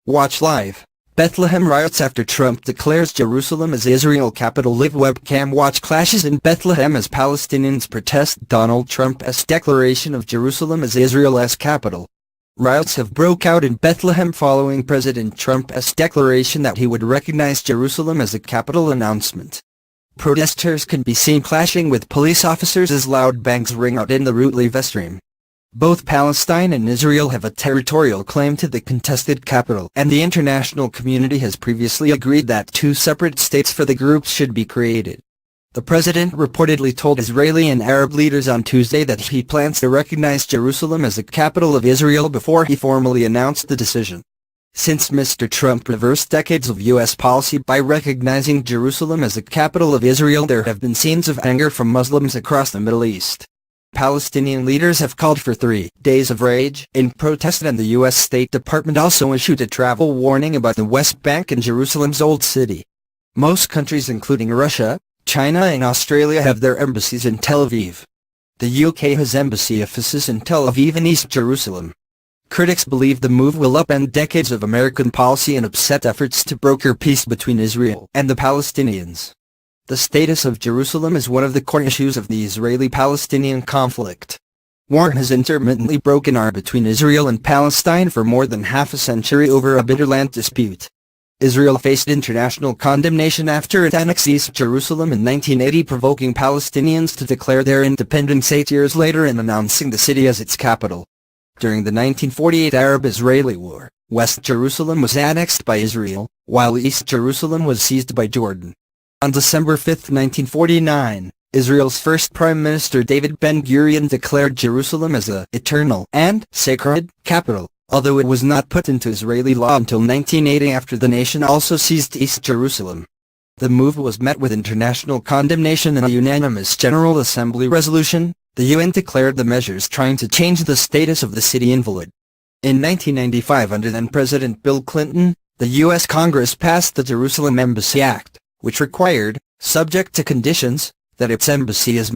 Watch live. Bethlehem riots after Trump declares Jerusalem as Israel capital. Live webcam. Watch clashes in Bethlehem as Palestinians protest Donald Trump's declaration of Jerusalem as Israel's capital. Riots have broke out in Bethlehem following President Trump's declaration that he would recognize Jerusalem as a capital announcement. Protesters can be seen clashing with police officers as loud bangs ring out in the route live stream. Both Palestine and Israel have a territorial claim to the contested capital, and the international community has previously agreed that two separate states for the groups should be created. The president reportedly told Israeli and Arab leaders on Tuesday that he plans to recognize Jerusalem as the capital of Israel before he formally announced the decision. Since Mr. Trump reversed decades of U.S. policy by recognizing Jerusalem as the capital of Israel, there have been scenes of anger from Muslims across the Middle East. Palestinian leaders have called for 3 days of rage in protest, and the U.S. State Department also issued a travel warning about the West Bank and Jerusalem's Old City. Most countries including Russia, China and Australia have their embassies in Tel Aviv. The UK has embassy offices in Tel Aviv and East Jerusalem. Critics believe the move will upend decades of American policy and upset efforts to broker peace between Israel and the Palestinians. The status of Jerusalem is one of the core issues of the Israeli-Palestinian conflict. War has intermittently broken out between Israel and Palestine for more than half a century over a bitter land dispute. Israel faced international condemnation after it annexed East Jerusalem in 1980, provoking Palestinians to declare their independence 8 years later and announcing the city as its capital. During the 1948 Arab-Israeli War, West Jerusalem was annexed by Israel, while East Jerusalem was seized by Jordan. On December 5, 1949, Israel's first Prime Minister David Ben-Gurion declared Jerusalem as the eternal and sacred capital, although it was not put into Israeli law until 1980 after the nation also seized East Jerusalem. The move was met with international condemnation. In a unanimous General Assembly resolution, the UN declared the measures trying to change the status of the city invalid. In 1995, under then-President Bill Clinton, the U.S. Congress passed the Jerusalem Embassy Act, which required, subject to conditions, that its embassy is